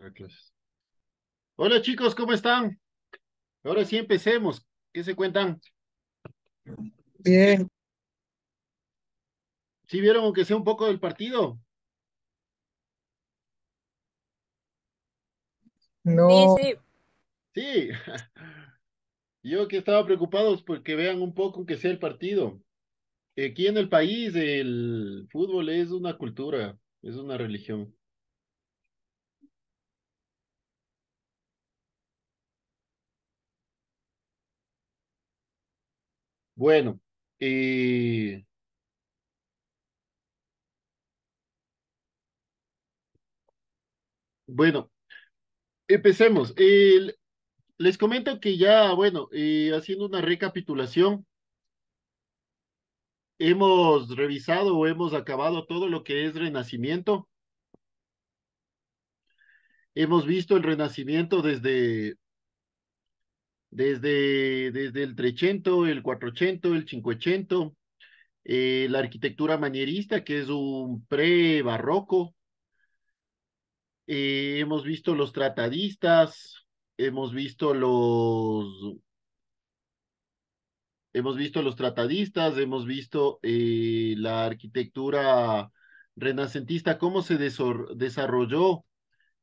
A clases. Hola chicos, ¿cómo están? Ahora sí empecemos. ¿Qué se cuentan? Bien, ¿Sí vieron aunque sea un poco del partido? Sí, no, sí, Sí. Yo que estaba preocupado es porque vean un poco aunque sea el partido. Aquí en el país el fútbol es una cultura, es una religión. Bueno, eh, bueno, empecemos. Les comento que ya, bueno, haciendo una recapitulación, hemos revisado o hemos acabado todo lo que es Renacimiento. Hemos visto el Renacimiento desde el Trecento, el Quattrocento, el Cinquecento, la arquitectura manierista, que es un pre-barroco. Hemos visto los tratadistas, hemos visto hemos visto los tratadistas, hemos visto la arquitectura renacentista, cómo se desarrolló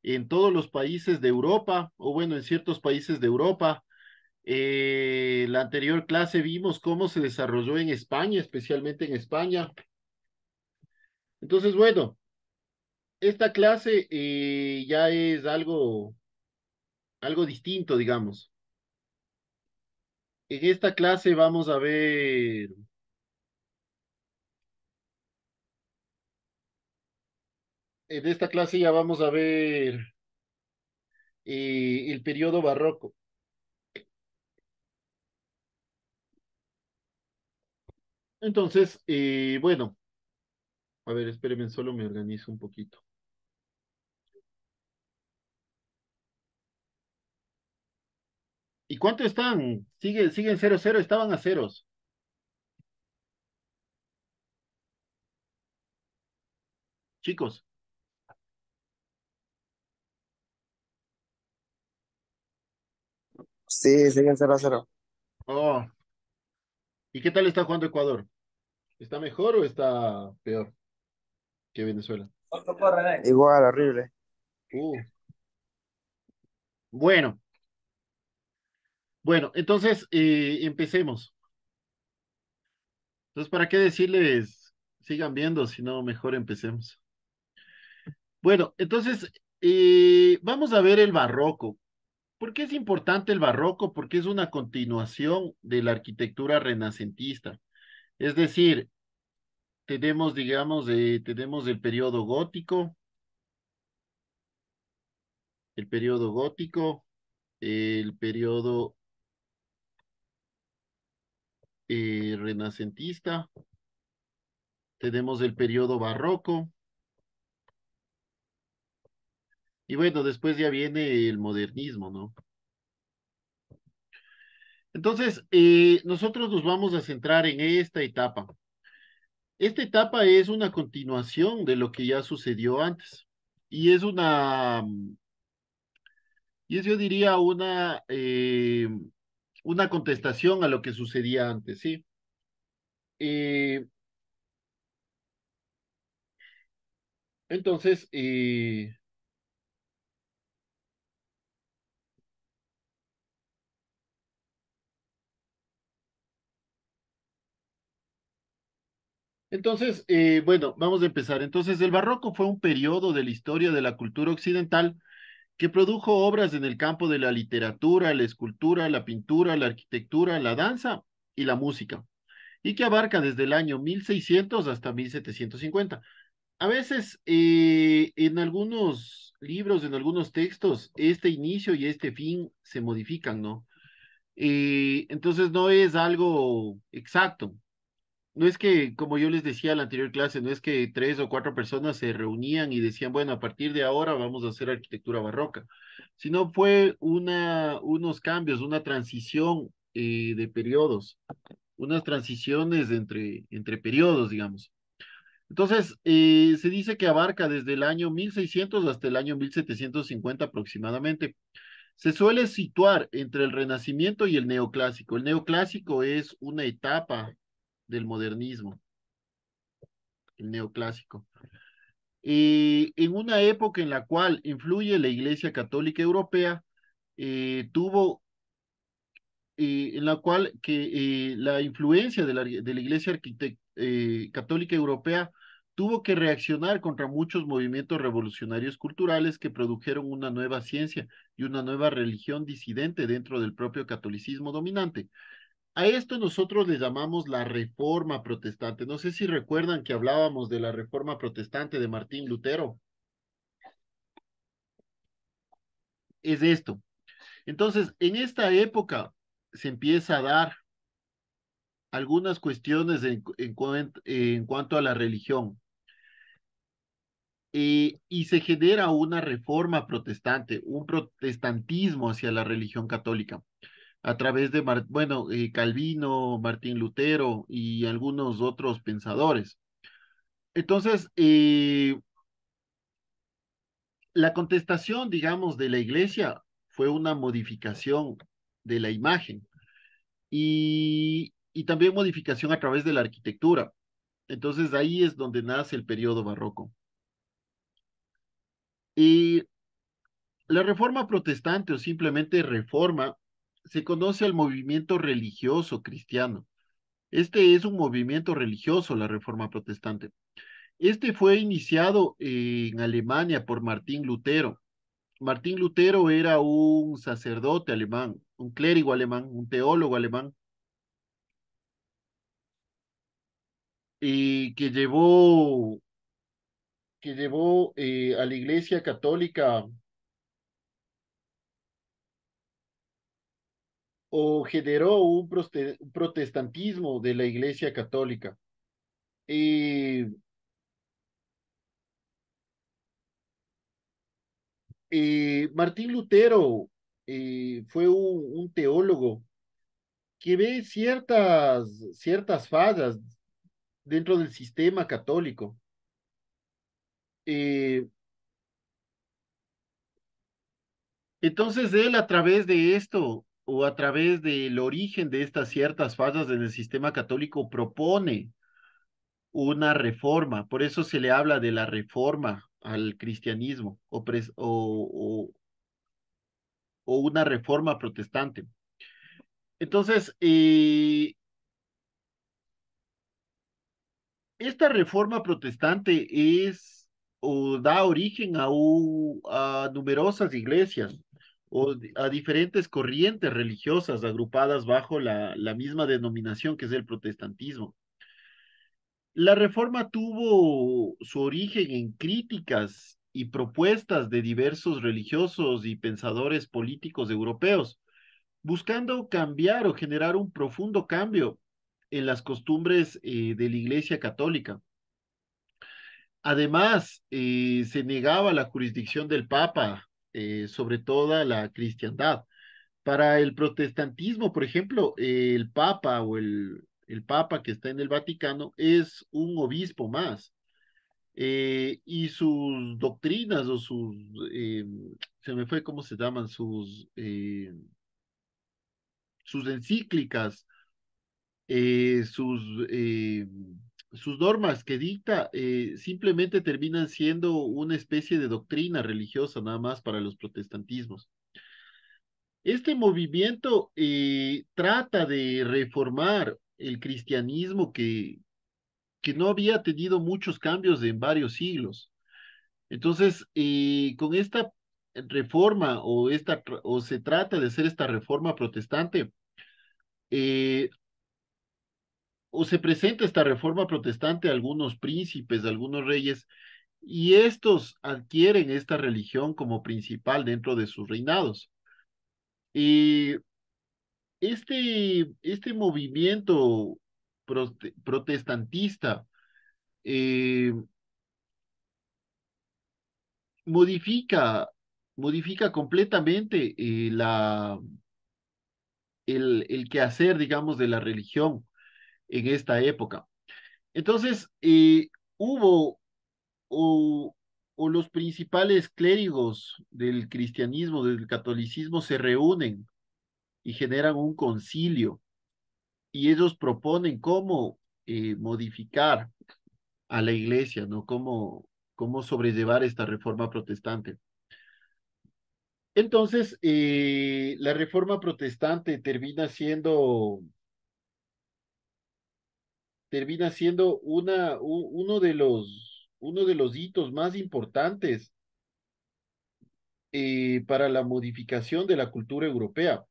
en todos los países de Europa, o bueno, en ciertos países de Europa. La anterior clase vimos cómo se desarrolló en España, especialmente en España. Entonces, bueno, esta clase ya es algo distinto, digamos. En esta clase vamos a ver, en esta clase ya vamos a ver el periodo barroco. Entonces, bueno, a ver, espérenme, solo me organizo un poquito. ¿Y cuánto están? Siguen 0-0, estaban a ceros. Chicos. sí, siguen 0-0. Oh, ¿y qué tal está jugando Ecuador? ¿Está mejor o está peor que Venezuela? Igual, horrible. Uh, bueno, bueno, entonces empecemos. Entonces, ¿para qué decirles sigan viendo si no mejor empecemos? Bueno, entonces vamos a ver el barroco. ¿Por qué es importante el barroco? Porque es una continuación de la arquitectura renacentista. Es decir, tenemos, digamos, tenemos el periodo gótico, el periodo renacentista, tenemos el periodo barroco, y bueno, después ya viene el modernismo, ¿no? Entonces, nosotros nos vamos a centrar en esta etapa. Esta etapa es una continuación de lo que ya sucedió antes. Y es y es yo diría una contestación a lo que sucedía antes, ¿sí? Eh, entonces, eh, bueno, vamos a empezar. Entonces, el barroco fue un periodo de la historia de la cultura occidental que produjo obras en el campo de la literatura, la escultura, la pintura, la arquitectura, la danza y la música, y que abarca desde el año 1600 hasta 1750. A veces, en algunos libros, en algunos textos, este inicio y este fin se modifican, ¿no? Entonces no es algo exacto. No es que, como yo les decía en la anterior clase, no es que tres o cuatro personas se reunían y decían, bueno, a partir de ahora vamos a hacer arquitectura barroca, sino fue unos cambios, una transición de periodos, unas transiciones entre periodos, digamos. Entonces, se dice que abarca desde el año 1600 hasta el año 1750 aproximadamente. Se suele situar entre el Renacimiento y el Neoclásico. El Neoclásico es una etapa del modernismo, el Neoclásico. En una época en la cual influye la Iglesia Católica Europea, tuvo en la cual la influencia de la Iglesia Católica Europea tuvo que reaccionar contra muchos movimientos revolucionarios culturales que produjeron una nueva ciencia y una nueva religión disidente dentro del propio catolicismo dominante. A esto nosotros le llamamos la Reforma Protestante. No sé si recuerdan que hablábamos de la Reforma Protestante de Martín Lutero. Es esto. Entonces, en esta época se empieza a dar algunas cuestiones en cuanto a la religión y se genera una reforma protestante, un protestantismo hacia la religión católica a través de, bueno, Calvino, Martín Lutero y algunos otros pensadores. Entonces, la contestación, digamos, de la iglesia fue una modificación de la imagen y también modificación a través de la arquitectura. Entonces ahí es donde nace el periodo barroco. Y la reforma protestante o simplemente reforma se conoce al movimiento religioso cristiano. Este es un movimiento religioso, la reforma protestante. Este fue iniciado en Alemania por Martín Lutero. Martín Lutero era un sacerdote alemán, un clérigo alemán, un teólogo alemán, y que llevó a la Iglesia Católica o generó un protestantismo de la Iglesia Católica. Eh, Martín Lutero fue un teólogo que ve ciertas fallas dentro del sistema católico. Eh, entonces él a través de esto o a través del origen de estas ciertas fallas en el sistema católico propone una reforma. Por eso se le habla de la reforma al cristianismo o una reforma protestante. Entonces, esta reforma protestante es o da origen a numerosas iglesias o a diferentes corrientes religiosas agrupadas bajo la misma denominación que es el protestantismo. La reforma tuvo su origen en críticas y propuestas de diversos religiosos y pensadores políticos europeos, buscando cambiar o generar un profundo cambio en las costumbres de la Iglesia Católica. Además, se negaba la jurisdicción del Papa sobre toda la cristiandad. Para el protestantismo, por ejemplo, el Papa o el Papa que está en el Vaticano es un obispo más. Y sus doctrinas o se me fue cómo se llaman, sus encíclicas, eh, sus, eh, sus normas que dicta, simplemente terminan siendo una especie de doctrina religiosa nada más para los protestantismos. Este movimiento trata de reformar el cristianismo que no había tenido muchos cambios en varios siglos. Entonces, con esta reforma o se trata de hacer esta reforma protestante, eh, o se presenta esta reforma protestante a algunos príncipes, a algunos reyes, y estos adquieren esta religión como principal dentro de sus reinados. Y este movimiento protestantista eh, modifica, modifica completamente el quehacer, digamos, de la religión en esta época. Entonces, hubo o, o los principales clérigos del cristianismo, del catolicismo, se reúnen y generan un concilio y ellos proponen cómo modificar a la iglesia, ¿no? Cómo sobrellevar esta reforma protestante. Entonces, la reforma protestante termina siendo uno de los hitos más importantes para la modificación de la cultura europea.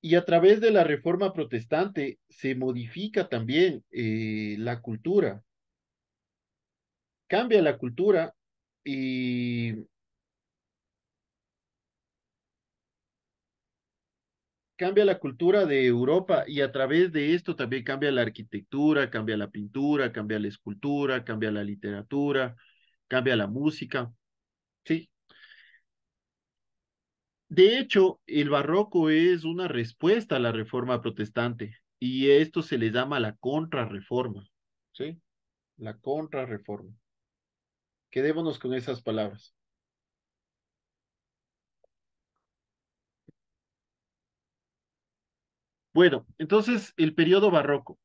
Y a través de la reforma protestante se modifica también la cultura, cambia la cultura y cambia la cultura de Europa y a través de esto también cambia la arquitectura, cambia la pintura, cambia la escultura, cambia la literatura, cambia la música. Sí. De hecho, el barroco es una respuesta a la reforma protestante y esto se le llama la contrarreforma. ¿Sí? La contrarreforma. Quedémonos con esas palabras. Bueno, entonces el periodo barroco.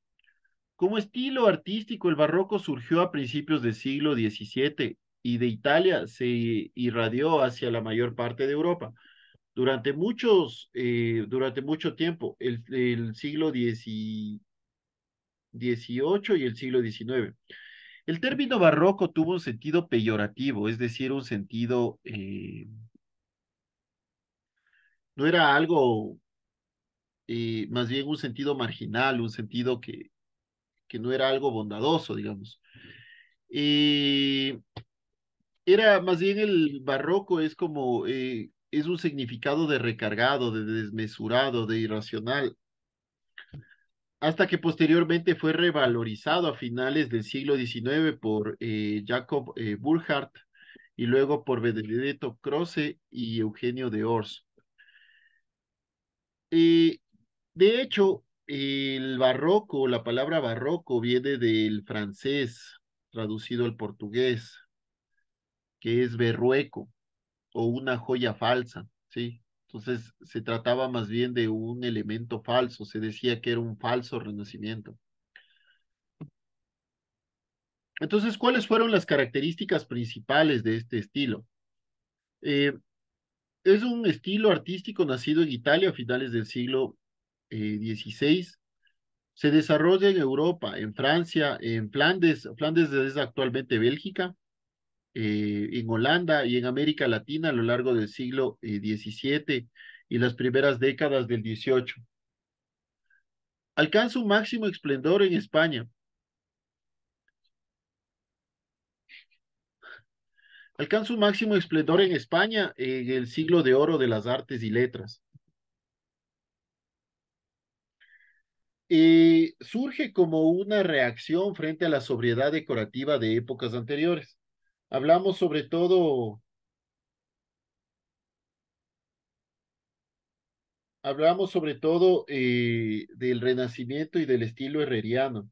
Como estilo artístico, el barroco surgió a principios del siglo XVII y de Italia se irradió hacia la mayor parte de Europa. Durante mucho tiempo, el siglo XVIII y el siglo XIX. El término barroco tuvo un sentido peyorativo, es decir, un sentido, no era algo, más bien un sentido marginal, un sentido que no era algo bondadoso, digamos. Eh, Era más bien el barroco es como, es un significado de recargado, de desmesurado, de irracional, hasta que posteriormente fue revalorizado a finales del siglo XIX por Jacob Burckhardt y luego por Benedetto Croce y Eugenio de Ors. Eh, de hecho, el barroco, la palabra barroco viene del francés traducido al portugués, que es berrueco o una joya falsa, ¿sí? Entonces se trataba más bien de un elemento falso, se decía que era un falso renacimiento. Entonces, ¿cuáles fueron las características principales de este estilo? Eh, es un estilo artístico nacido en Italia a finales del siglo XVI. Se desarrolla en Europa, en Francia, en Flandes. Flandes es actualmente Bélgica, en Holanda y en América Latina a lo largo del siglo XVII y las primeras décadas del XVIII. Alcanza un máximo esplendor en España. Alcanza un máximo esplendor en España en el siglo de oro de las artes y letras. Surge como una reacción frente a la sobriedad decorativa de épocas anteriores. Hablamos sobre todo, hablamos sobre todo del Renacimiento y del estilo herreriano.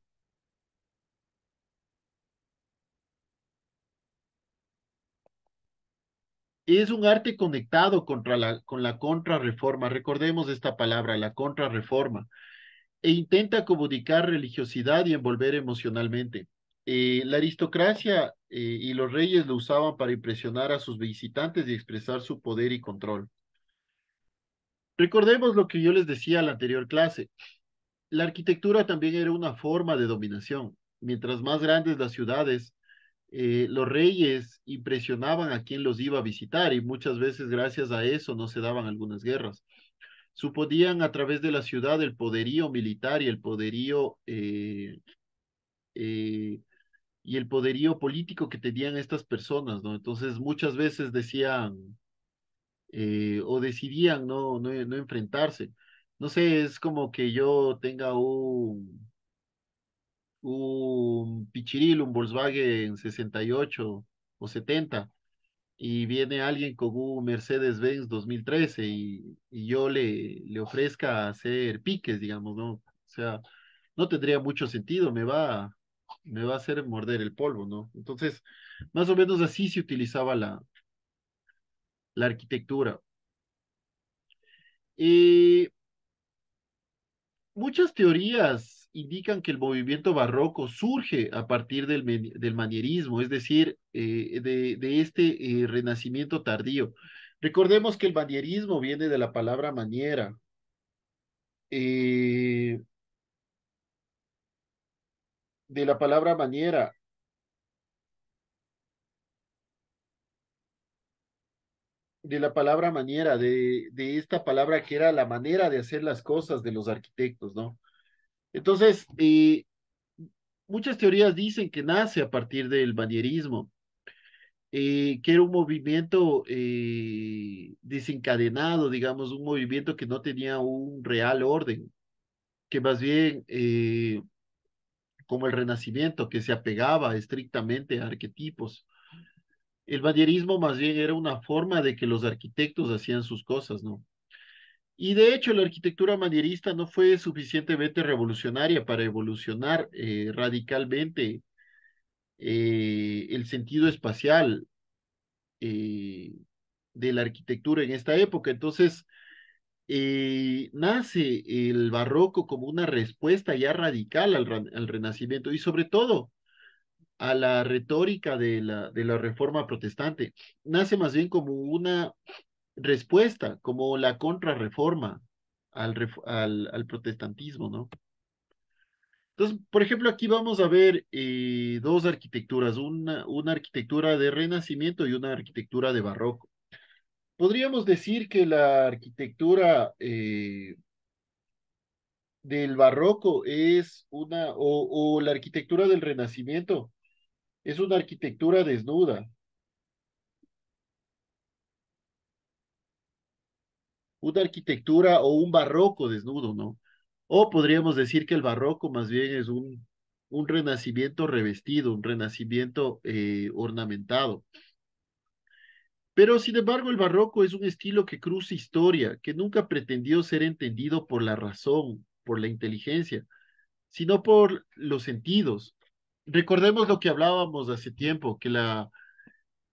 Es un arte conectado con la contrarreforma. Recordemos esta palabra, la contrarreforma, e intenta comunicar religiosidad y envolver emocionalmente. La aristocracia y los reyes lo usaban para impresionar a sus visitantes y expresar su poder y control. Recordemos lo que yo les decía en la anterior clase. La arquitectura también era una forma de dominación. Mientras más grandes las ciudades, los reyes impresionaban a quien los iba a visitar y muchas veces gracias a eso no se daban algunas guerras. Suponían a través de la ciudad el poderío militar eh, y el poderío político que tenían estas personas, ¿no? Entonces muchas veces decían o decidían no enfrentarse. No sé, es como que yo tenga un Pichiril, un Volkswagen 68 o 70 y viene alguien con un Mercedes-Benz 2013 y yo le ofrezca hacer piques, digamos, ¿no? O sea, no tendría mucho sentido, me va a hacer morder el polvo, ¿no? Entonces, más o menos así se utilizaba la arquitectura. Y muchas teorías indican que el movimiento barroco surge a partir del manierismo, es decir, de este renacimiento tardío. Recordemos que el manierismo viene de la palabra maniera, eh, de la palabra maniera, de la palabra maniera, de esta palabra que era la manera de hacer las cosas de los arquitectos, ¿no? Entonces, muchas teorías dicen que nace a partir del manierismo, que era un movimiento desencadenado, digamos, un movimiento que no tenía un real orden, que más bien, como el Renacimiento, que se apegaba estrictamente a arquetipos. El manierismo más bien era una forma de que los arquitectos hacían sus cosas, ¿no? Y de hecho, la arquitectura manierista no fue suficientemente revolucionaria para evolucionar radicalmente el sentido espacial eh, de la arquitectura en esta época. Entonces, nace el barroco como una respuesta ya radical al Renacimiento y sobre todo a la retórica de la Reforma Protestante. Nace más bien como una respuesta, como la contrarreforma al protestantismo, ¿no? Entonces, por ejemplo, aquí vamos a ver dos arquitecturas, una arquitectura de Renacimiento y una arquitectura de Barroco. Podríamos decir que la arquitectura del Barroco es o la arquitectura del Renacimiento es una arquitectura desnuda, una arquitectura o un barroco desnudo, ¿no? O podríamos decir que el barroco más bien es un renacimiento revestido, un renacimiento ornamentado. Pero sin embargo, el barroco es un estilo que cruza historia, que nunca pretendió ser entendido por la razón, por la inteligencia, sino por los sentidos. Recordemos lo que hablábamos hace tiempo, que la,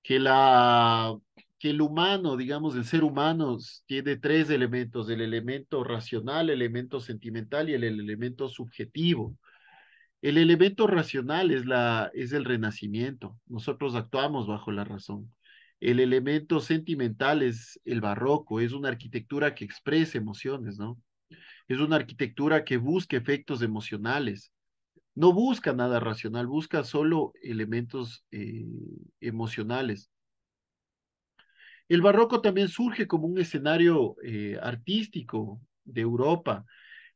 que el humano, digamos, el ser humano tiene tres elementos, el elemento racional, el elemento sentimental y el elemento subjetivo. El elemento racional es el renacimiento. Nosotros actuamos bajo la razón. El elemento sentimental es el barroco, es una arquitectura que expresa emociones, ¿no? Es una arquitectura que busca efectos emocionales. No busca nada racional, busca solo elementos emocionales. El barroco también surge como un escenario artístico de Europa,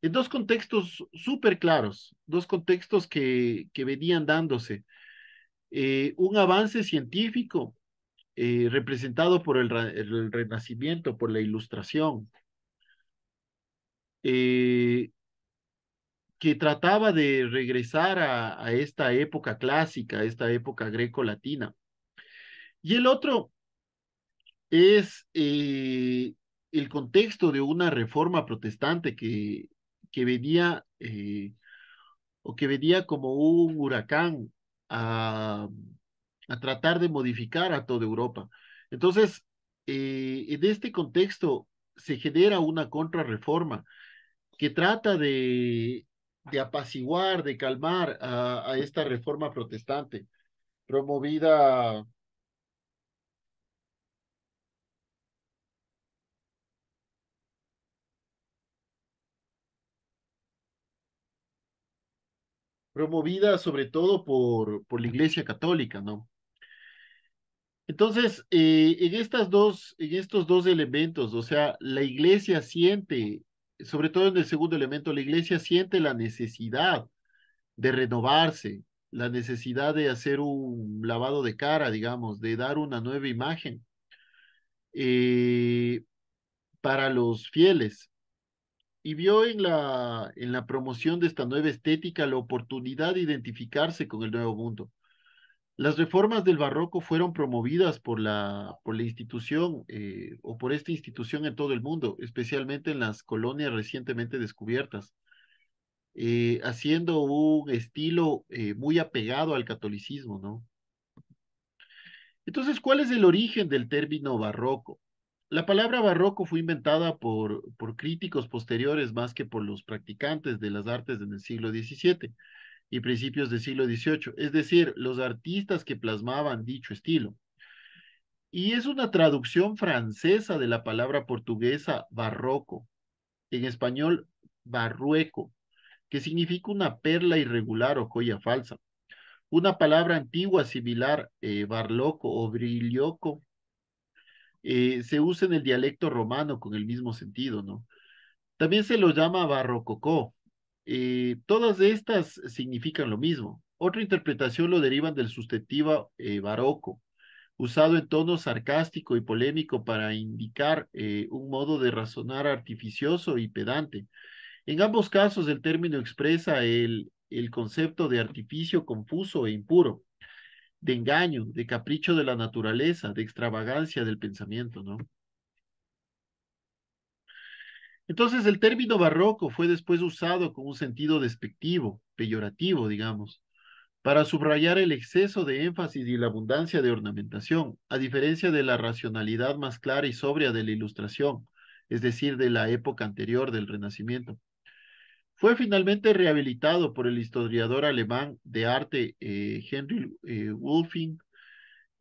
en dos contextos súper claros, dos contextos que venían dándose. Un avance científico representado por el Renacimiento, por la Ilustración, eh, que trataba de regresar a esta época clásica, a esta época greco-latina. Y el otro es el contexto de una reforma protestante que venía o que venía como un huracán a, a tratar de modificar a toda Europa. Entonces, en este contexto se genera una contrarreforma que trata de apaciguar, de calmar a esta reforma protestante, promovida promovida sobre todo por la Iglesia Católica, ¿no? Entonces, en estos dos elementos, o sea, la Iglesia siente, sobre todo en el segundo elemento, la Iglesia siente la necesidad de renovarse, la necesidad de hacer un lavado de cara, digamos, de dar una nueva imagen eh, para los fieles. Y vio en la promoción de esta nueva estética la oportunidad de identificarse con el nuevo mundo. Las reformas del barroco fueron promovidas por la institución o por esta institución en todo el mundo, especialmente en las colonias recientemente descubiertas. haciendo un estilo muy apegado al catolicismo, ¿no? Entonces, ¿cuál es el origen del término barroco? La palabra barroco fue inventada por críticos posteriores más que por los practicantes de las artes en el siglo XVII y principios del siglo XVIII, es decir, los artistas que plasmaban dicho estilo. Y es una traducción francesa de la palabra portuguesa barroco, en español barrueco, que significa una perla irregular o joya falsa. Una palabra antigua similar, barloco o brilloco, se usa en el dialecto romano con el mismo sentido, ¿no? También se lo llama barrococó. Todas estas significan lo mismo. Otra interpretación lo derivan del sustantivo barroco, usado en tono sarcástico y polémico para indicar un modo de razonar artificioso y pedante. En ambos casos, el término expresa el concepto de artificio confuso e impuro, de engaño, de capricho de la naturaleza, de extravagancia del pensamiento, ¿no? Entonces, el término barroco fue después usado con un sentido despectivo, peyorativo, digamos, para subrayar el exceso de énfasis y la abundancia de ornamentación, a diferencia de la racionalidad más clara y sobria de la Ilustración, es decir, de la época anterior del Renacimiento. Fue finalmente rehabilitado por el historiador alemán de arte Henry Wolfing,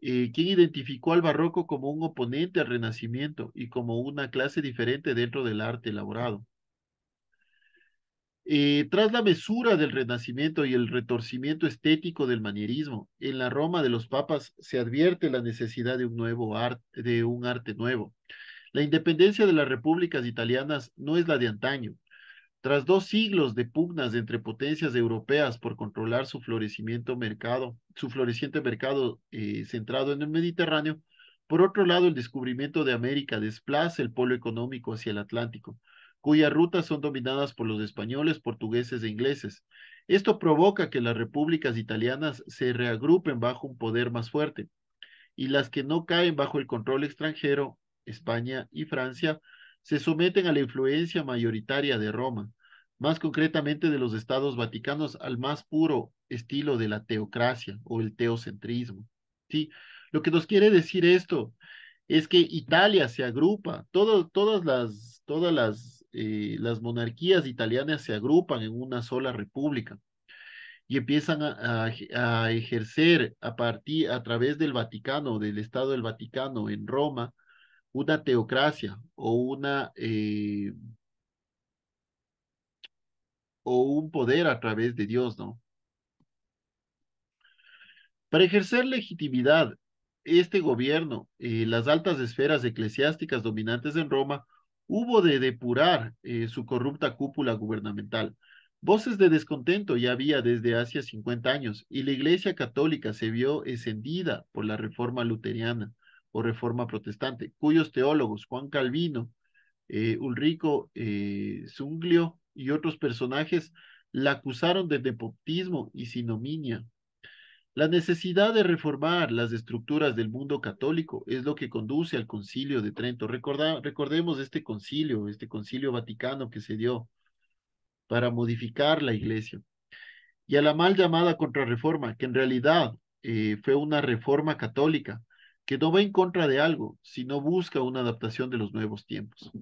quien identificó al barroco como un oponente al Renacimiento y como una clase diferente dentro del arte elaborado. Tras la mesura del Renacimiento y el retorcimiento estético del manierismo, en la Roma de los papas se advierte la necesidad de un nuevo arte, de un arte nuevo. La independencia de las repúblicas italianas no es la de antaño. Tras 2 siglos de pugnas entre potencias europeas por controlar su floreciente mercado centrado en el Mediterráneo, por otro lado, el descubrimiento de América desplaza el polo económico hacia el Atlántico, cuyas rutas son dominadas por los españoles, portugueses e ingleses. Esto provoca que las repúblicas italianas se reagrupen bajo un poder más fuerte, y las que no caen bajo el control extranjero, España y Francia, se someten a la influencia mayoritaria de Roma, más concretamente de los estados vaticanos al más puro estilo de la teocracia o el teocentrismo. ¿Sí? Lo que nos quiere decir esto es que Italia se agrupa, las monarquías italianas se agrupan en una sola república y empiezan a ejercer a través del Vaticano, del Estado del Vaticano en Roma, una teocracia o un poder a través de Dios, ¿no? Para ejercer legitimidad, este gobierno, las altas esferas eclesiásticas dominantes en Roma, hubo de depurar su corrupta cúpula gubernamental. Voces de descontento ya había desde hace 50 años y la Iglesia Católica se vio encendida por la reforma luteriana o reforma protestante, cuyos teólogos, Juan Calvino, Ulrico Zwinglio y otros personajes, la acusaron de nepotismo y sinominia. La necesidad de reformar las estructuras del mundo católico es lo que conduce al Concilio de Trento. Recordemos este concilio vaticano que se dio para modificar la iglesia y a la mal llamada contrarreforma, que en realidad fue una reforma católica que no va en contra de algo, sino busca una adaptación de los nuevos tiempos.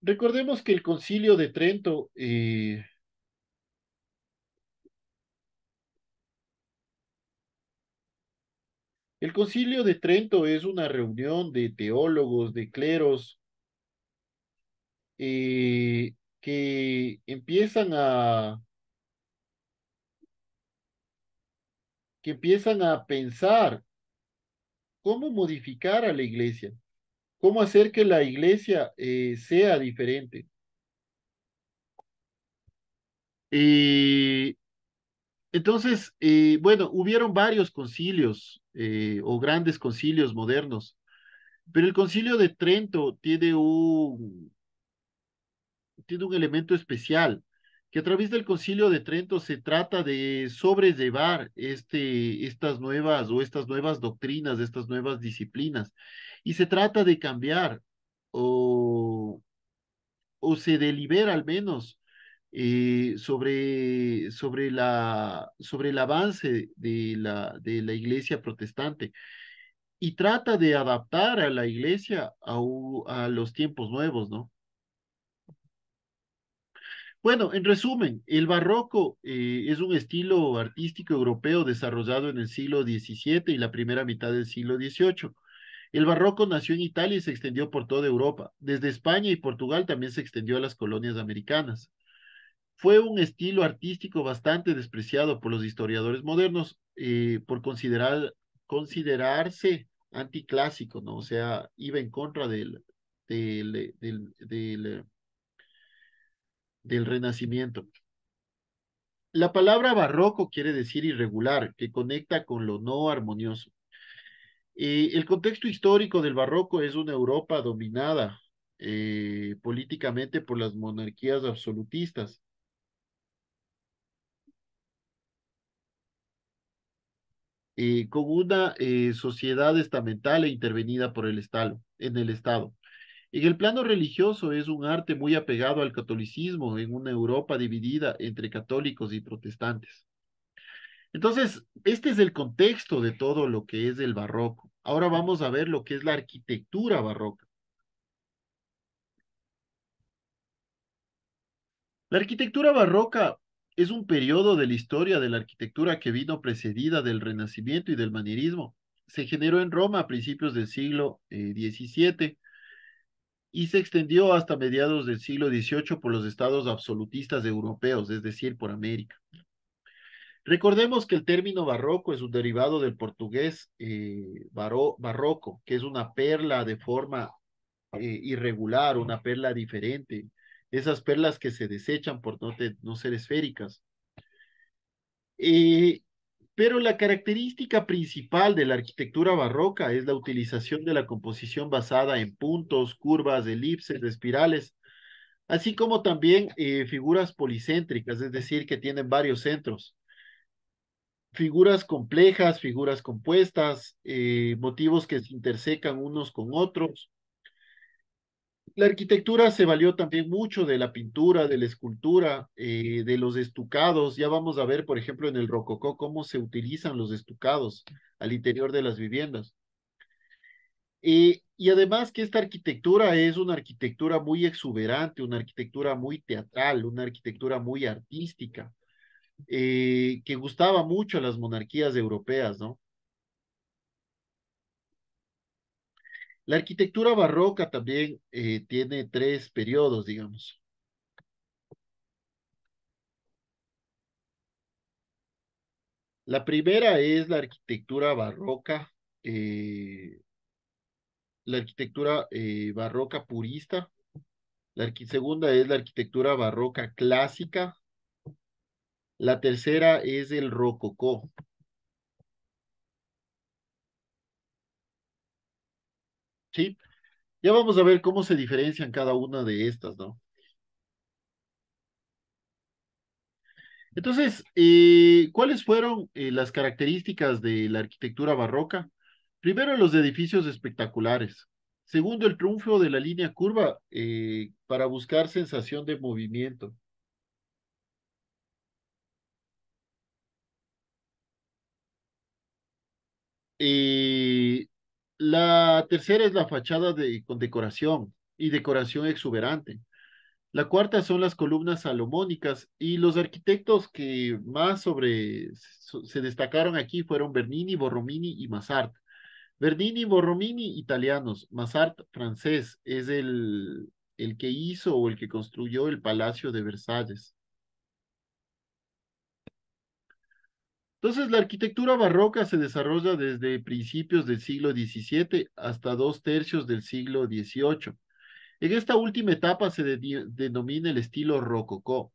Recordemos que el Concilio de Trento es una reunión de teólogos, de cleros, que empiezan a pensar cómo modificar a la iglesia, cómo hacer que la iglesia sea diferente. Eh, entonces, bueno, hubieron varios concilios o grandes concilios modernos, pero el Concilio de Trento tiene un elemento especial, que a través del Concilio de Trento se trata de sobrellevar estas nuevas doctrinas, estas nuevas disciplinas, y se trata de cambiar o, o se delibera al menos sobre el avance de la iglesia protestante y trata de adaptar a la iglesia a los tiempos nuevos, ¿no? Bueno, en resumen, el barroco es un estilo artístico europeo desarrollado en el siglo XVII y la primera mitad del siglo XVIII. El barroco nació en Italia y se extendió por toda Europa. Desde España y Portugal también se extendió a las colonias americanas. Fue un estilo artístico bastante despreciado por los historiadores modernos por considerarse anticlásico, ¿no? O sea, iba en contra del Renacimiento. La palabra barroco quiere decir irregular, que conecta con lo no armonioso. El contexto histórico del barroco es una Europa dominada políticamente por las monarquías absolutistas, con una sociedad estamental e intervenida por el Estado, en el Estado. En el plano religioso es un arte muy apegado al catolicismo en una Europa dividida entre católicos y protestantes. Entonces, este es el contexto de todo lo que es el barroco. Ahora vamos a ver lo que es la arquitectura barroca. La arquitectura barroca es un periodo de la historia de la arquitectura que vino precedida del Renacimiento y del manierismo. Se generó en Roma a principios del siglo XVII y se extendió hasta mediados del siglo XVIII por los estados absolutistas europeos, es decir, por América. Recordemos que el término barroco es un derivado del portugués barroco, que es una perla de forma irregular, una perla diferente, esas perlas que se desechan por no ser esféricas. Eh, pero la característica principal de la arquitectura barroca es la utilización de la composición basada en puntos, curvas, elipses, espirales, así como también figuras policéntricas, es decir, que tienen varios centros. Figuras complejas, figuras compuestas, motivos que se intersecan unos con otros. La arquitectura se valió también mucho de la pintura, de la escultura, de los estucados. Ya vamos a ver, por ejemplo, en el rococó cómo se utilizan los estucados al interior de las viviendas. Y además que esta arquitectura es una arquitectura muy exuberante, una arquitectura muy teatral, una arquitectura muy artística, que gustaba mucho a las monarquías europeas, ¿no? La arquitectura barroca también tiene tres periodos, digamos. La primera es la arquitectura barroca, eh, la arquitectura barroca purista. Segunda es la arquitectura barroca clásica. La tercera es el rococó. ¿Sí? Ya vamos a ver cómo se diferencian cada una de estas, ¿no? Entonces, ¿cuáles fueron las características de la arquitectura barroca? Primero, los edificios espectaculares. Segundo, el triunfo de la línea curva para buscar sensación de movimiento. Eh, la tercera es la fachada con decoración y decoración exuberante. La cuarta son las columnas salomónicas y los arquitectos que más se destacaron aquí fueron Bernini, Borromini y Massart. Bernini y Borromini italianos, Massart francés, es el que hizo o el que construyó el Palacio de Versalles. Entonces, la arquitectura barroca se desarrolla desde principios del siglo XVII hasta dos tercios del siglo XVIII. En esta última etapa se denomina el estilo rococó.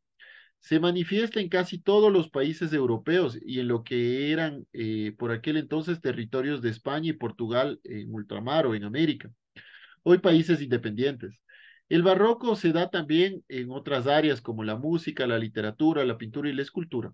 Se manifiesta en casi todos los países europeos y en lo que eran por aquel entonces territorios de España y Portugal en ultramar o en América, hoy países independientes. El barroco se da también en otras áreas como la música, la literatura, la pintura y la escultura.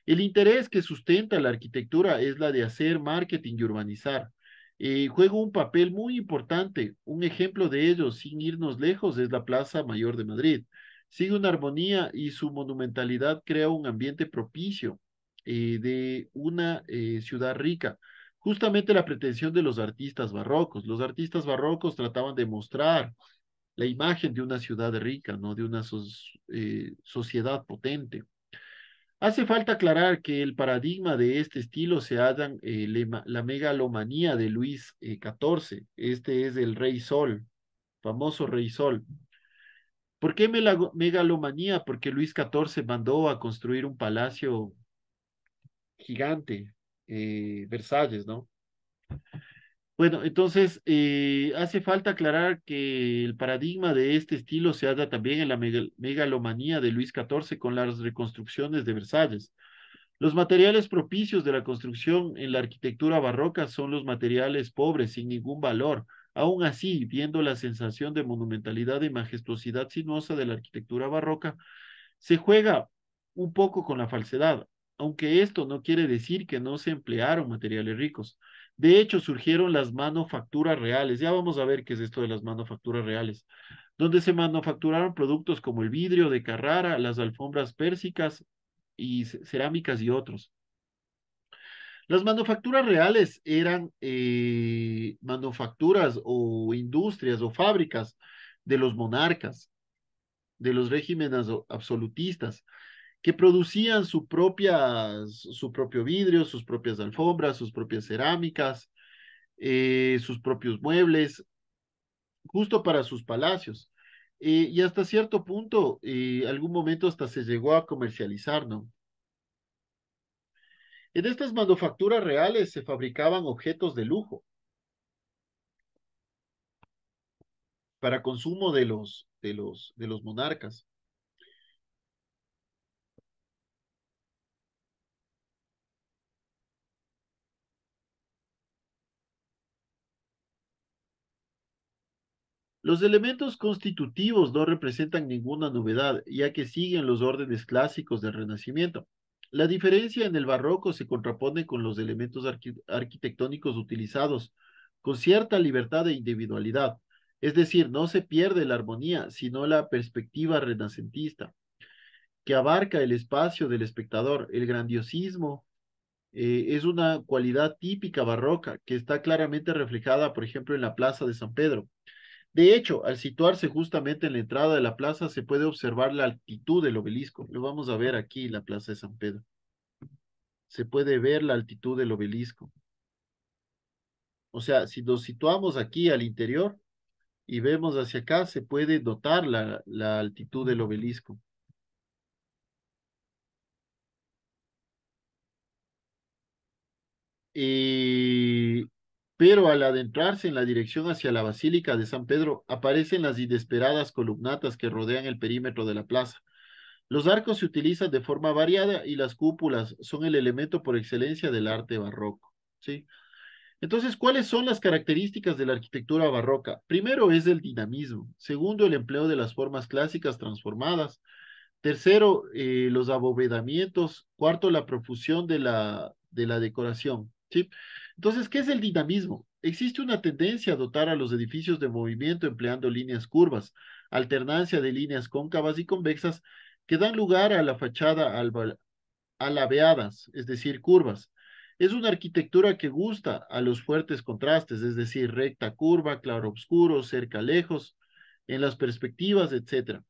El interés que sustenta la arquitectura es la de hacer marketing y urbanizar. Juega un papel muy importante. Un ejemplo de ello, sin irnos lejos, es la Plaza Mayor de Madrid. sigue una armonía y su monumentalidad crea un ambiente propicio de una ciudad rica. Justamente la pretensión de los artistas barrocos. Los artistas barrocos trataban de mostrar la imagen de una ciudad rica, ¿no? De una sociedad potente. Hace falta aclarar que el paradigma de este estilo se halla en la megalomanía de Luis XIV. Este es el Rey Sol, famoso Rey Sol. ¿Por qué megalomanía? Porque Luis XIV mandó a construir un palacio gigante, Versalles, ¿no? Bueno, entonces hace falta aclarar que el paradigma de este estilo se halla también en la megalomanía de Luis XIV con las reconstrucciones de Versalles. Los materiales propicios de la construcción en la arquitectura barroca son los materiales pobres, sin ningún valor. Aún así, viendo la sensación de monumentalidad y majestuosidad sinuosa de la arquitectura barroca, se juega un poco con la falsedad, aunque esto no quiere decir que no se emplearon materiales ricos. De hecho, surgieron las manufacturas reales. Ya vamos a ver qué es esto de las manufacturas reales, donde se manufacturaron productos como el vidrio de Carrara, las alfombras pérsicas y cerámicas y otros. Las manufacturas reales eran manufacturas o industrias o fábricas de los monarcas, de los regímenes absolutistas, que producían su propio vidrio, sus propias alfombras, sus propias cerámicas, sus propios muebles, justo para sus palacios. Y hasta cierto punto, algún momento hasta se llegó a comercializar, ¿no? En estas manufacturas reales se fabricaban objetos de lujo para consumo de los monarcas. Los elementos constitutivos no representan ninguna novedad, ya que siguen los órdenes clásicos del Renacimiento. La diferencia en el barroco se contrapone con los elementos arquitectónicos utilizados, con cierta libertad e individualidad. Es decir, no se pierde la armonía, sino la perspectiva renacentista, que abarca el espacio del espectador. El grandiosismo es una cualidad típica barroca que está claramente reflejada, por ejemplo, en la Plaza de San Pedro. De hecho, al situarse justamente en la entrada de la plaza, se puede observar la altitud del obelisco. Lo vamos a ver aquí, la Plaza de San Pedro. Se puede ver la altitud del obelisco. O sea, si nos situamos aquí al interior y vemos hacia acá, se puede notar la altitud del obelisco. Eh, pero al adentrarse en la dirección hacia la Basílica de San Pedro, aparecen las inesperadas columnatas que rodean el perímetro de la plaza. Los arcos se utilizan de forma variada y las cúpulas son el elemento por excelencia del arte barroco, ¿sí? Entonces, ¿cuáles son las características de la arquitectura barroca? Primero es el dinamismo. Segundo, el empleo de las formas clásicas transformadas. Tercero, los abovedamientos. Cuarto, la profusión de la decoración, ¿sí? Entonces, ¿qué es el dinamismo? Existe una tendencia a dotar a los edificios de movimiento empleando líneas curvas, alternancia de líneas cóncavas y convexas que dan lugar a la fachada alabeadas, es decir, curvas. Es una arquitectura que gusta a los fuertes contrastes, es decir, recta, curva, claro, oscuro, cerca, lejos, en las perspectivas, etcétera.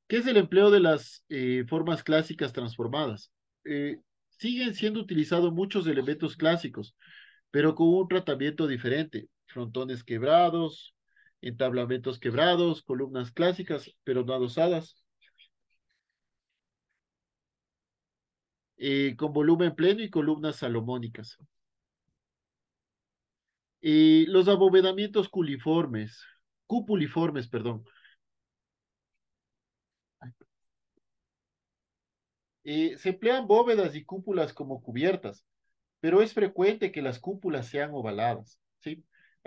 ¿Qué es el empleo de las formas clásicas transformadas? Eh, Siguen siendo utilizados muchos elementos clásicos, pero con un tratamiento diferente. Frontones quebrados, entablamentos quebrados, columnas clásicas, pero no adosadas, con volumen pleno y columnas salomónicas. Los abovedamientos cupuliformes, perdón. Se emplean bóvedas y cúpulas como cubiertas, pero es frecuente que las cúpulas sean ovaladas, ¿sí?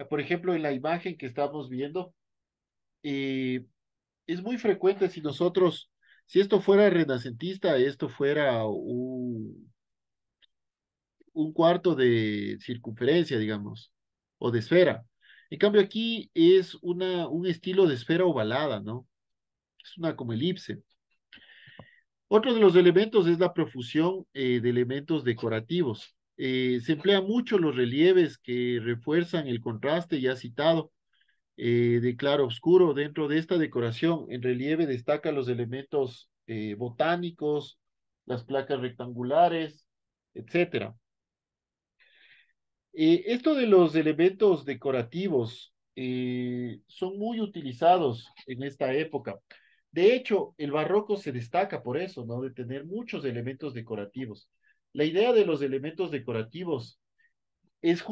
Por ejemplo, en la imagen que estamos viendo, eh, es muy frecuente si esto fuera renacentista, esto fuera un cuarto de circunferencia, digamos, o de esfera. En cambio, aquí es un estilo de esfera ovalada, ¿no? Es una como elipse. Otro de los elementos es la profusión de elementos decorativos. Se emplean mucho los relieves que refuerzan el contraste ya citado de claro oscuro. Dentro de esta decoración, en relieve destacan los elementos botánicos, las placas rectangulares, etcétera. Esto de los elementos decorativos son muy utilizados en esta época. De hecho, el barroco se destaca por eso, ¿no? De tener muchos elementos decorativos. La idea de los elementos decorativos es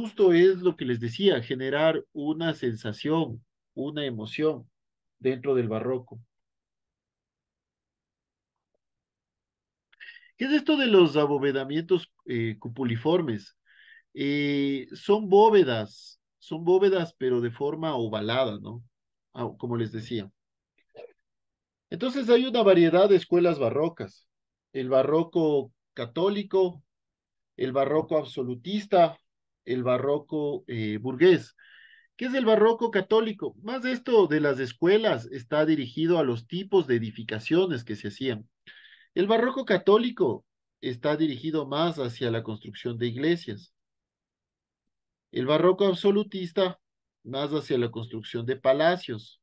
lo que les decía, generar una sensación, una emoción dentro del barroco. ¿Qué es esto de los abovedamientos cupuliformes? Son bóvedas, pero de forma ovalada, ¿no? Ah, como les decía. Entonces hay una variedad de escuelas barrocas. El barroco católico, el barroco absolutista, el barroco burgués. ¿Qué es el barroco católico? Más de esto de las escuelas está dirigido a los tipos de edificaciones que se hacían. El barroco católico está dirigido más hacia la construcción de iglesias. El barroco absolutista más hacia la construcción de palacios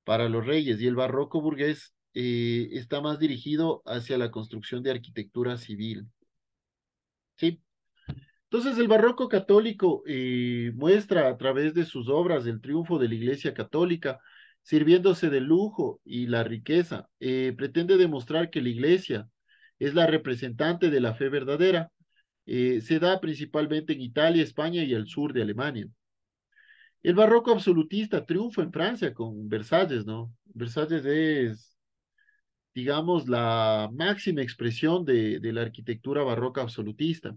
para los reyes y el barroco burgués está más dirigido hacia la construcción de arquitectura civil. ¿Sí? Entonces el barroco católico muestra a través de sus obras el triunfo de la Iglesia católica, sirviéndose del lujo y la riqueza. Pretende demostrar que la Iglesia es la representante de la fe verdadera. Se da principalmente en Italia, España y el sur de Alemania. El barroco absolutista triunfa en Francia con Versalles, ¿no? Versalles es, digamos, la máxima expresión de la arquitectura barroca absolutista.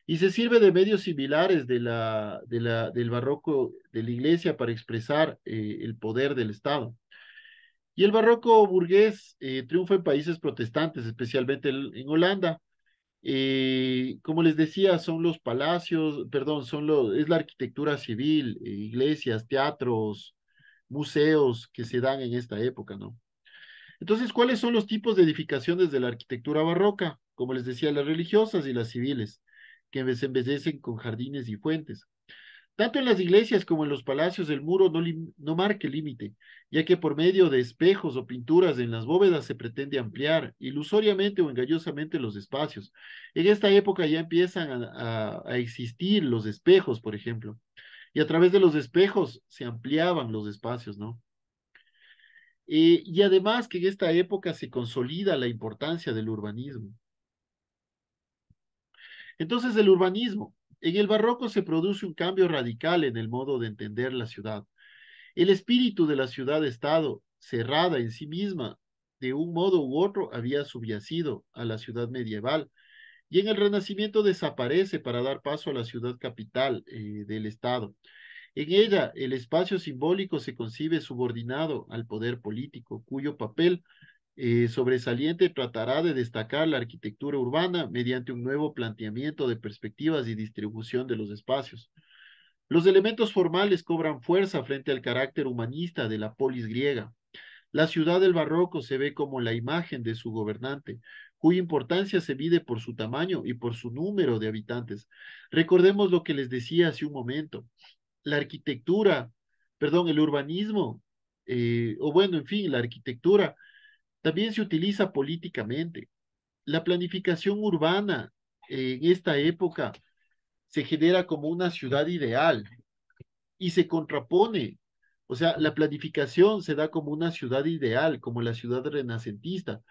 Y se sirve de medios similares del barroco de la iglesia para expresar el poder del Estado. Y el barroco burgués triunfa en países protestantes, especialmente en Holanda. Como les decía, son los palacios, perdón, es la arquitectura civil, iglesias, teatros, museos que se dan en esta época, ¿no? Entonces, ¿cuáles son los tipos de edificaciones de la arquitectura barroca? Como les decía, las religiosas y las civiles, que se embellecen con jardines y fuentes. Tanto en las iglesias como en los palacios, el muro no marca el límite, ya que por medio de espejos o pinturas en las bóvedas se pretende ampliar ilusoriamente o engañosamente los espacios. En esta época ya empiezan a existir los espejos, por ejemplo, y a través de los espejos se ampliaban los espacios, ¿no? Y además que en esta época se consolida la importancia del urbanismo. Entonces, el urbanismo. En el barroco se produce un cambio radical en el modo de entender la ciudad. El espíritu de la ciudad-estado, cerrada en sí misma, de un modo u otro, había subyacido a la ciudad medieval y en el Renacimiento desaparece para dar paso a la ciudad capital del Estado. En ella, el espacio simbólico se concibe subordinado al poder político, cuyo papel sobresaliente tratará de destacar la arquitectura urbana mediante un nuevo planteamiento de perspectivas y distribución de los espacios. Los elementos formales cobran fuerza frente al carácter humanista de la polis griega. La ciudad del barroco se ve como la imagen de su gobernante, cuya importancia se mide por su tamaño y por su número de habitantes. Recordemos lo que les decía hace un momento. La arquitectura, perdón, el urbanismo, o bueno, en fin, la arquitectura también se utiliza políticamente. La planificación urbana en esta época se genera como una ciudad ideal y se contrapone. O sea, la planificación se da como una ciudad ideal, como la ciudad renacentista,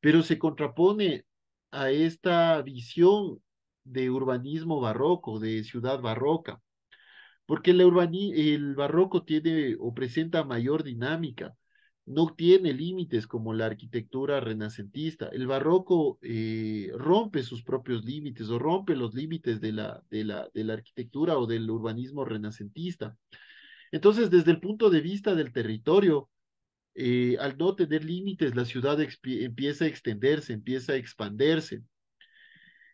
pero se contrapone a esta visión de urbanismo barroco, de ciudad barroca, porque el barroco tiene o presenta mayor dinámica, no tiene límites como la arquitectura renacentista. El barroco rompe sus propios límites o rompe los límites de la arquitectura o del urbanismo renacentista. Entonces, desde el punto de vista del territorio, al no tener límites, la ciudad empieza a extenderse, empieza a expandirse.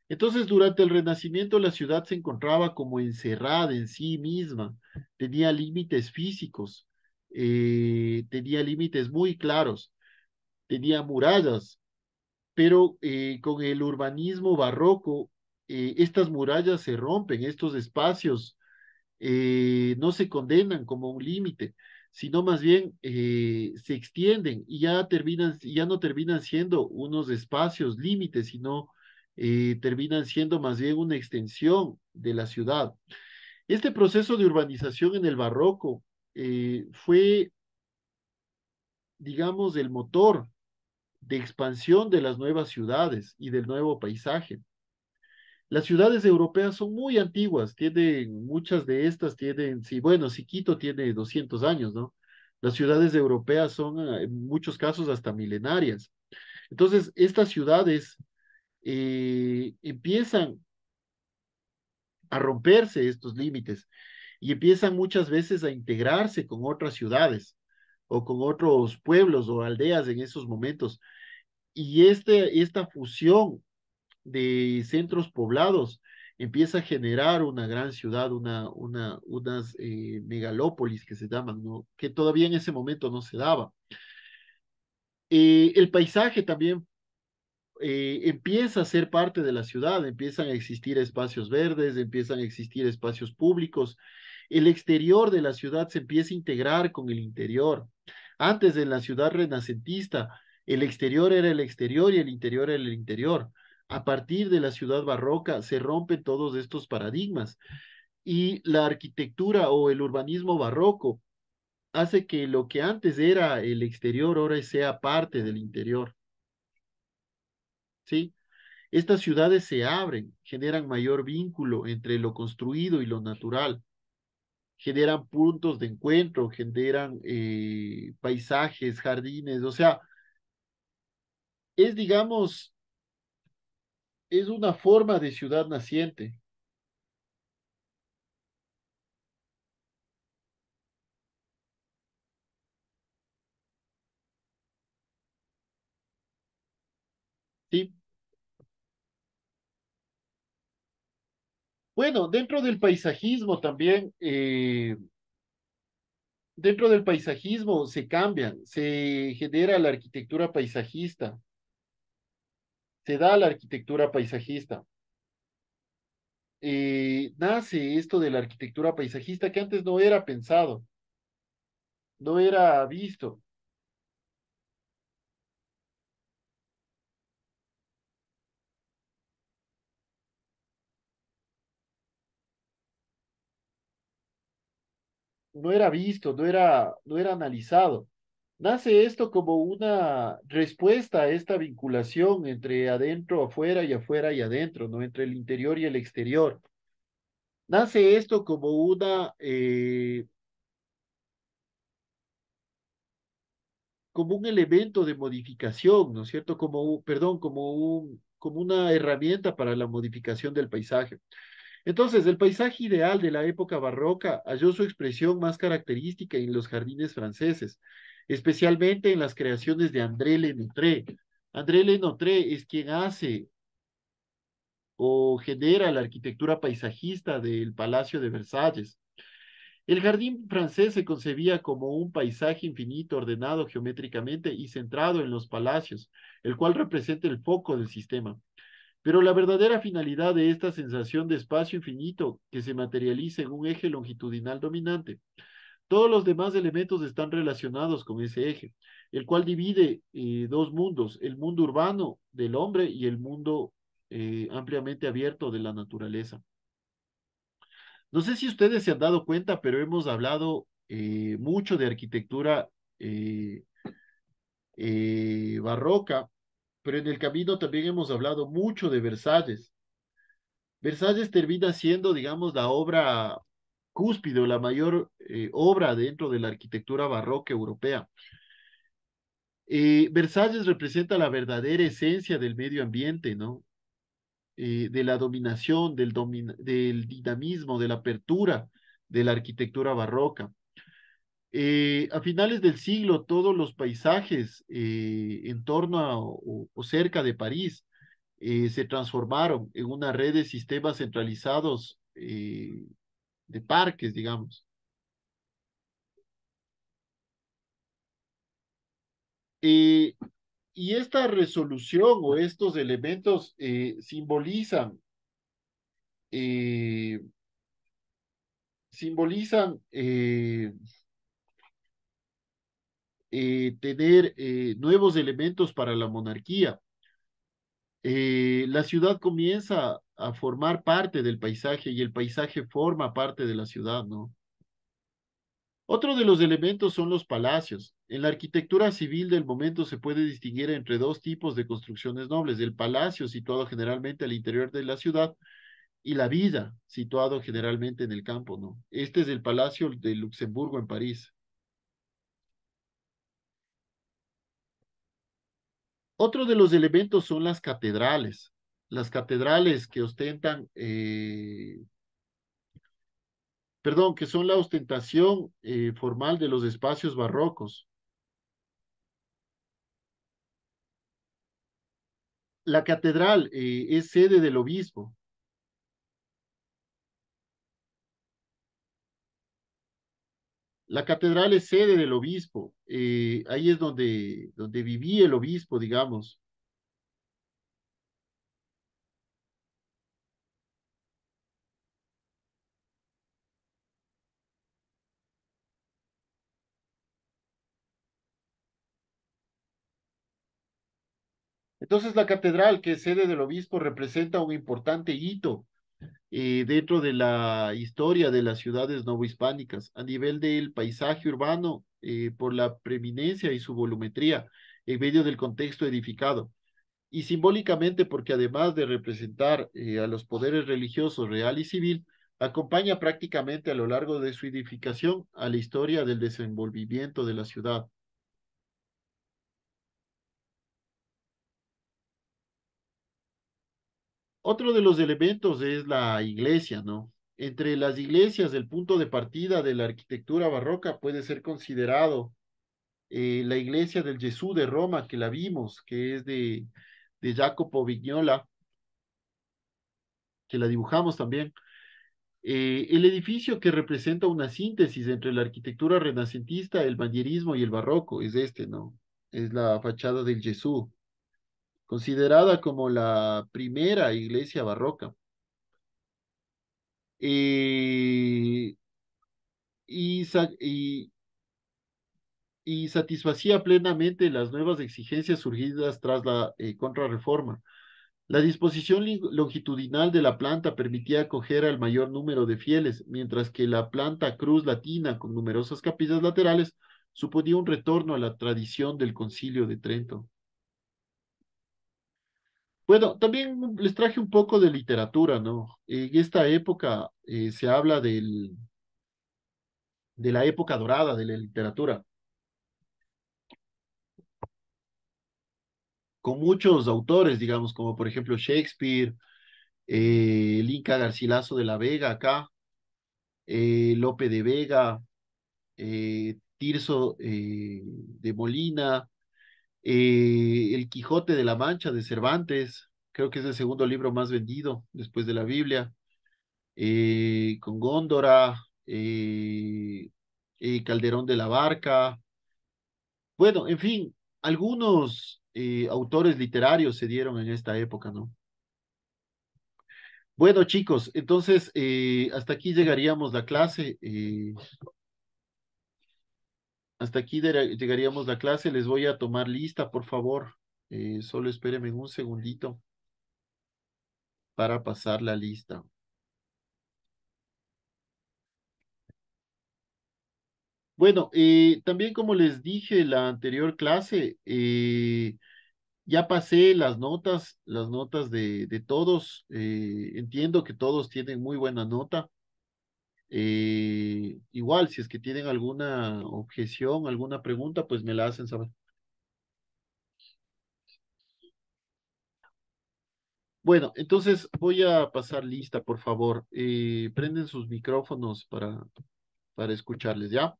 Entonces, durante el Renacimiento, la ciudad se encontraba como encerrada en sí misma, tenía límites físicos, tenía límites muy claros, tenía murallas, pero con el urbanismo barroco, estas murallas se rompen, estos espacios no se condenan como un límite, sino más bien se extienden y ya no terminan siendo unos espacios límites, sino terminan siendo más bien una extensión de la ciudad. Este proceso de urbanización en el barroco fue, digamos, el motor de expansión de las nuevas ciudades y del nuevo paisaje. Las ciudades europeas son muy antiguas, muchas de estas tienen, sí, bueno, si Quito tiene 200 años, ¿no? Las ciudades europeas son en muchos casos hasta milenarias. Entonces, estas ciudades empiezan a romperse estos límites y empiezan muchas veces a integrarse con otras ciudades o con otros pueblos o aldeas en esos momentos. Y esta fusión de centros poblados empieza a generar una gran ciudad, unas megalópolis que se llaman, ¿no? Que todavía en ese momento no se daba. El paisaje también empieza a ser parte de la ciudad, empiezan a existir espacios verdes, empiezan a existir espacios públicos, el exterior de la ciudad se empieza a integrar con el interior. Antes en la ciudad renacentista, el exterior era el exterior y el interior era el interior. A partir de la ciudad barroca se rompen todos estos paradigmas y la arquitectura o el urbanismo barroco hace que lo que antes era el exterior ahora sea parte del interior, ¿sí? Estas ciudades se abren, generan mayor vínculo entre lo construido y lo natural, generan puntos de encuentro, generan paisajes, jardines, o sea, digamos, es una forma de ciudad naciente. ¿Sí? Bueno, dentro del paisajismo se cambian, se genera la arquitectura paisajista, se da la arquitectura paisajista. Nace esto de la arquitectura paisajista que antes no era pensado, no era visto. No era visto, no era analizado. Nace esto como una respuesta a esta vinculación entre adentro, afuera y adentro, ¿no? Entre el interior y el exterior. Nace esto como como un elemento de modificación, ¿no es cierto? Perdón, como una herramienta para la modificación del paisaje. Entonces, el paisaje ideal de la época barroca halló su expresión más característica en los jardines franceses, especialmente en las creaciones de André Lenotre. André Lenotre es quien hace o genera la arquitectura paisajista del Palacio de Versalles. El jardín francés se concebía como un paisaje infinito ordenado geométricamente y centrado en los palacios, el cual representa el foco del sistema. Pero la verdadera finalidad de esta sensación de espacio infinito que se materializa en un eje longitudinal dominante. Todos los demás elementos están relacionados con ese eje, el cual divide dos mundos, el mundo urbano del hombre y el mundo ampliamente abierto de la naturaleza. No sé si ustedes se han dado cuenta, pero hemos hablado mucho de arquitectura eh, barroca, pero en el camino también hemos hablado mucho de Versalles. Versalles termina siendo, digamos, la obra cúspide o la mayor obra dentro de la arquitectura barroca europea. Versalles representa la verdadera esencia del medio ambiente, ¿no? De la dominación, del dinamismo, de la apertura de la arquitectura barroca. A finales del siglo, todos los paisajes en torno o cerca de París se transformaron en una red de sistemas centralizados de parques, digamos. Eh, y esta resolución o estos elementos eh, simbolizan tener nuevos elementos para la monarquía. La ciudad comienza a formar parte del paisaje y el paisaje forma parte de la ciudad, ¿no? Otro de los elementos son los palacios. En la arquitectura civil del momento se puede distinguir entre dos tipos de construcciones nobles: el palacio, situado generalmente al interior de la ciudad, y la villa, situado generalmente en el campo, ¿no? Este es el Palacio de Luxemburgo en París. Otro de los elementos son las catedrales. Las catedrales que ostentan, perdón, que son la ostentación formal de los espacios barrocos. La catedral es sede del obispo. La catedral es sede del obispo. Ahí es donde vivía el obispo, digamos. Entonces, la catedral, que es sede del obispo, representa un importante hito dentro de la historia de las ciudades novohispánicas, a nivel del paisaje urbano, por la preeminencia y su volumetría en medio del contexto edificado, y simbólicamente porque además de representar a los poderes religiosos real y civil, acompaña prácticamente a lo largo de su edificación a la historia del desenvolvimiento de la ciudad. Otro de los elementos es la iglesia, ¿no? Entre las iglesias, el punto de partida de la arquitectura barroca puede ser considerado la iglesia del Gesù de Roma, que la vimos, que es de Jacopo Vignola, que la dibujamos también. El edificio que representa una síntesis entre la arquitectura renacentista, el manierismo y el barroco es este, ¿no? Es la fachada del Gesù, considerada como la primera iglesia barroca. Eh, y, y satisfacía plenamente las nuevas exigencias surgidas tras la contrarreforma. La disposición longitudinal de la planta permitía acoger al mayor número de fieles, mientras que la planta cruz latina, con numerosas capillas laterales, suponía un retorno a la tradición del Concilio de Trento. Bueno, también les traje un poco de literatura, ¿no? En esta época se habla de la época dorada de la literatura, con muchos autores, digamos, como por ejemplo Shakespeare, el Inca Garcilaso de la Vega acá, Lope de Vega, Tirso de Molina, El Quijote de la Mancha de Cervantes, creo que es el segundo libro más vendido después de la Biblia, con Góndora, Calderón de la Barca, bueno, en fin, algunos autores literarios se dieron en esta época, ¿no? Bueno, chicos, entonces hasta aquí llegaríamos la clase. Hasta aquí llegaríamos la clase. Les voy a tomar lista, por favor. Solo espérenme un segundito para pasar la lista. Bueno, también como les dije en la anterior clase, ya pasé las notas de todos. Entiendo que todos tienen muy buena nota. Igual, si es que tienen alguna objeción, alguna pregunta, pues me la hacen saber. Bueno, entonces voy a pasar lista, por favor. Prenden sus micrófonos para escucharles, ¿ya?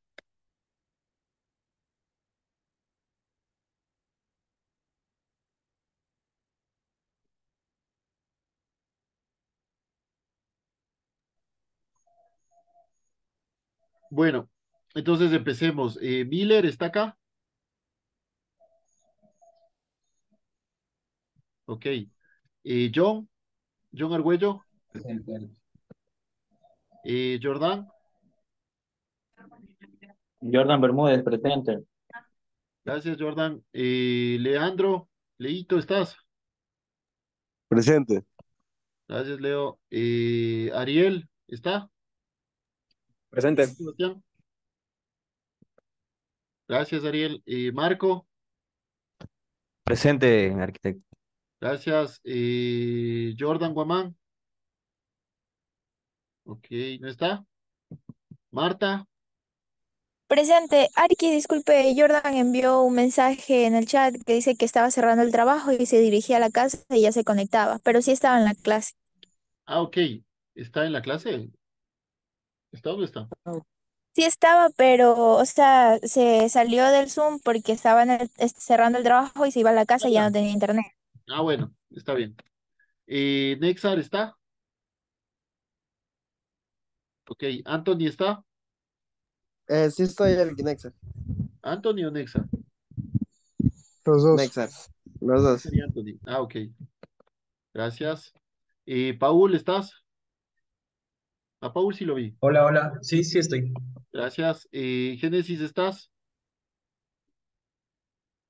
Bueno, entonces empecemos. Miller, ¿está acá? Ok. John, John Argüello, Presente. Jordán, Jordan Bermúdez, presente. gracias Jordan. Leandro, Leito, ¿estás? Presente. Gracias Leo. Ariel, ¿está? Presente. Sebastián, gracias Ariel. Marco, Presente, arquitecto. gracias. Jordan Guamán, ok, ¿no está? Marta, Presente, Arqui, disculpe, Jordan envió un mensaje en el chat que dice que estaba cerrando el trabajo y se dirigía a la casa y ya se conectaba, pero sí estaba en la clase. ok, ¿está en la clase? ¿Está dónde está? Sí estaba, pero, o sea, se salió del Zoom porque estaba cerrando el trabajo y se iba a la Ah, casa y ya ya. no tenía internet. Bueno, está bien. Nexar, ¿está? Ok, Anthony, ¿está? Sí estoy en el Nexar. ¿Anthony o Nexar? Los dos. Nexar. Los dos. Sería Anthony. Ok, gracias. Paul, ¿estás? A Paul sí lo vi. Hola, hola. Sí, sí estoy. Gracias. Génesis, ¿estás?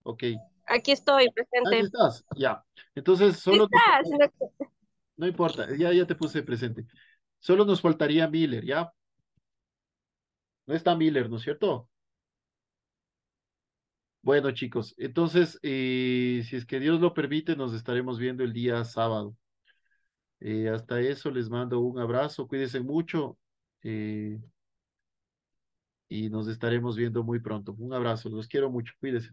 Ok. Aquí estoy Ah, sí presente. estás. Ya. Entonces, Sí solo nos está, falta- sino que- no importa, ya te puse presente. Solo nos faltaría Miller, ¿ya? No está Miller, ¿no es cierto? Bueno, chicos, entonces, si es que Dios lo permite, nos estaremos viendo el día sábado. Hasta eso, les mando un abrazo, cuídense mucho eh, y nos estaremos viendo muy pronto. Un abrazo, los quiero mucho, cuídense.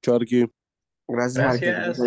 Charqui. Gracias, Arqui. Gracias.